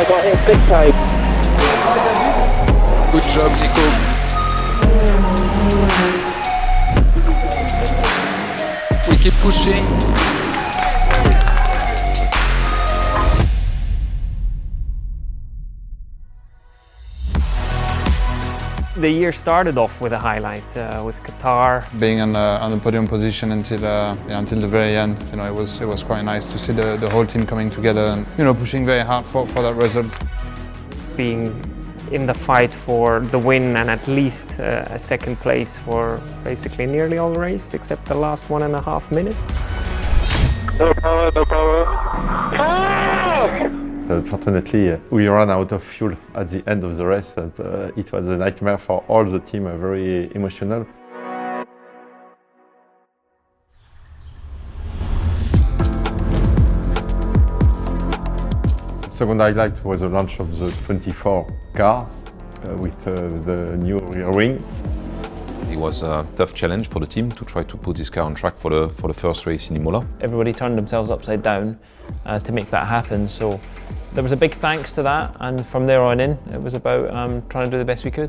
I got hit big time. Good job, Nico. We keep pushing. The year started off with a highlight with Qatar. Being on the podium position until the very end, it was quite nice to see the whole team coming together and pushing very hard for that result. Being in the fight for the win and at least a second place for basically nearly all the race except the last 1.5 minutes. No power, no power. Ah! Unfortunately, we ran out of fuel at the end of the race, and it was a nightmare for all the team, very emotional. The second highlight was the launch of the 24 car with the new rear wing. It was a tough challenge for the team to try to put this car on track for the first race in Imola. Everybody turned themselves upside down to make that happen, so there was a big thanks to that, and from there on in it was about trying to do the best we could.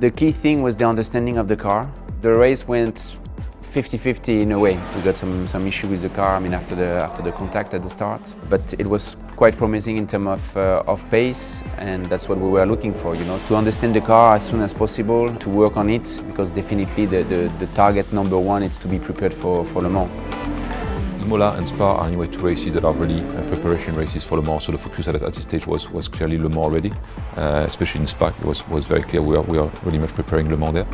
The key thing was the understanding of the car. The race went 50-50 in a way. We got some issue with the car, after the contact at the start, but it was quite promising in terms of pace, and that's what we were looking for, to understand the car as soon as possible, to work on it, because definitely the target number one is to be prepared for Le Mans. Imola and Spa are anyway two races that are really preparation races for Le Mans, so the focus at this stage was clearly Le Mans already, especially in Spa. It was very clear we are really much preparing Le Mans there.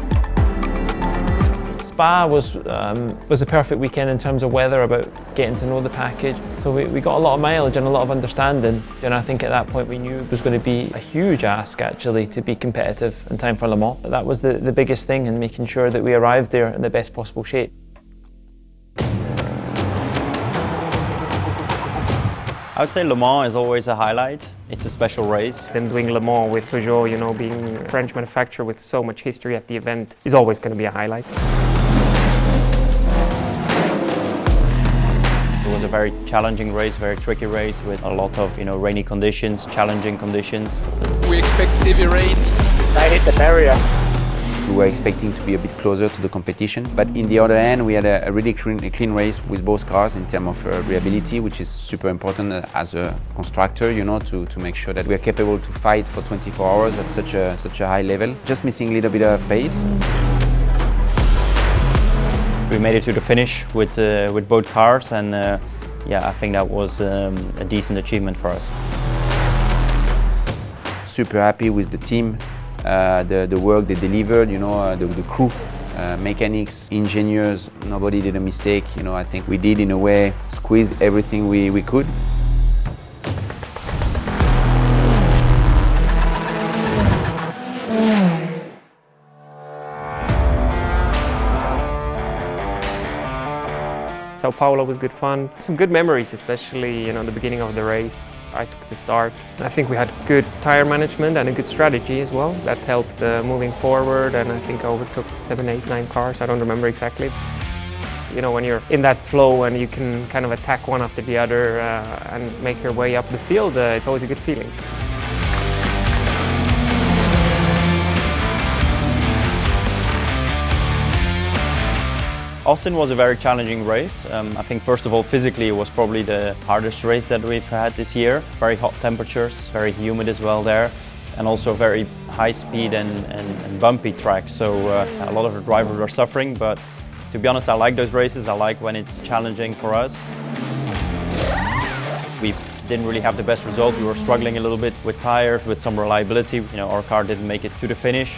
Spa was a perfect weekend in terms of weather, about getting to know the package. So we got a lot of mileage and a lot of understanding. And I think at that point we knew it was going to be a huge ask actually to be competitive in time for Le Mans. That was the biggest thing, in making sure that we arrived there in the best possible shape. I would say Le Mans is always a highlight. It's a special race. Then doing Le Mans with Peugeot, being a French manufacturer with so much history at the event, is always going to be a highlight. It was a very challenging race, very tricky race with a lot of rainy conditions, challenging conditions. We expect heavy rain. I hit the barrier. We were expecting to be a bit closer to the competition, but in the other end, we had a really clean race with both cars in terms of reliability, which is super important as a constructor, to make sure that we are capable to fight for 24 hours at such a high level. Just missing a little bit of pace. We made it to the finish with both cars, and I think that was a decent achievement for us. Super happy with the team. The work they delivered, the crew, mechanics, engineers, nobody did a mistake. I think we did, in a way, squeeze everything we could. Sao Paulo was good fun. Some good memories, especially the beginning of the race. I took the start. I think we had good tire management and a good strategy as well. That helped moving forward, and I think I overtook 7, 8, 9 cars. I don't remember exactly. When you're in that flow and you can kind of attack one after the other and make your way up the field, it's always a good feeling. Austin was a very challenging race. I think first of all, physically it was probably the hardest race that we've had this year. Very hot temperatures, very humid as well there, and also very high speed and bumpy track. So a lot of the drivers are suffering, but to be honest, I like those races. I like when it's challenging for us. We didn't really have the best result. We were struggling a little bit with tires, with some reliability. Our car didn't make it to the finish.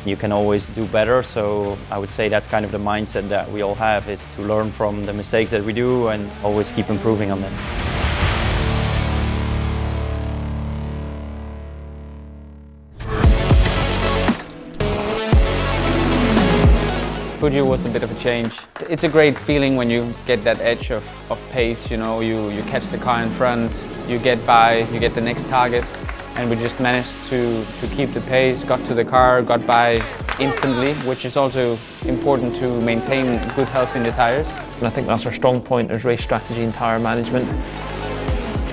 You can always do better, so I would say that's kind of the mindset that we all have, is to learn from the mistakes that we do and always keep improving on them. Fuji was a bit of a change. It's a great feeling when you get that edge of pace, you catch the car in front, you get by, you get the next target. And we just managed to keep the pace, got to the car, got by instantly, which is also important to maintain good health in the tires. And I think that's our strong point, is race strategy and tire management.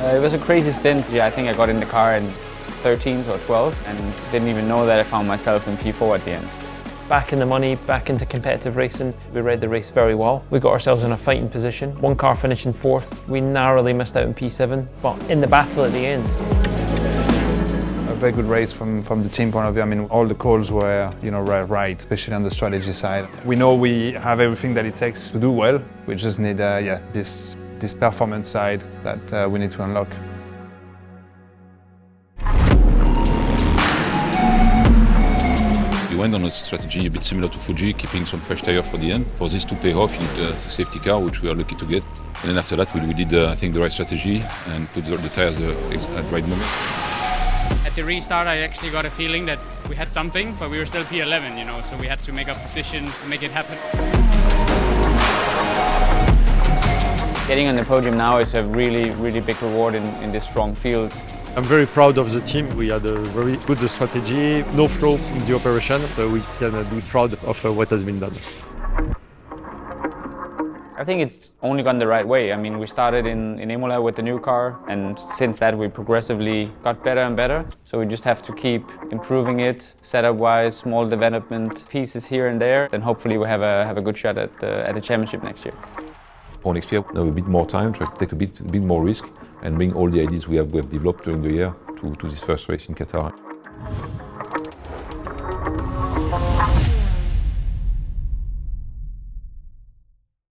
It was a crazy stint. Yeah, I think I got in the car in 13th or 12th and didn't even know that I found myself in P4 at the end. Back in the money, back into competitive racing. We read the race very well. We got ourselves in a fighting position. One car finishing 4th. We narrowly missed out in P7, but in the battle at the end. A very good race from the team point of view. I mean, all the calls were, right, especially on the strategy side. We know we have everything that it takes to do well. We just need, this performance side that we need to unlock. We went on a strategy a bit similar to Fuji, keeping some fresh tire for the end. For this to pay off, you need the safety car, which we are lucky to get. And then after that, we did, I think, the right strategy and put the tires at the right moment. At the restart, I actually got a feeling that we had something, but we were still P11, so we had to make up positions to make it happen. Getting on the podium now is a really, really big reward in this strong field. I'm very proud of the team. We had a very good strategy, no flaw in the operation, so we can be proud of what has been done. I think it's only gone the right way. I mean, we started in Imola with the new car, and since that we progressively got better and better. So we just have to keep improving it, setup-wise, small development pieces here and there. Then hopefully we have a good shot at the championship next year. For next year, we have a bit more time, try to take a bit more risk and bring all the ideas we have developed during the year to this first race in Qatar.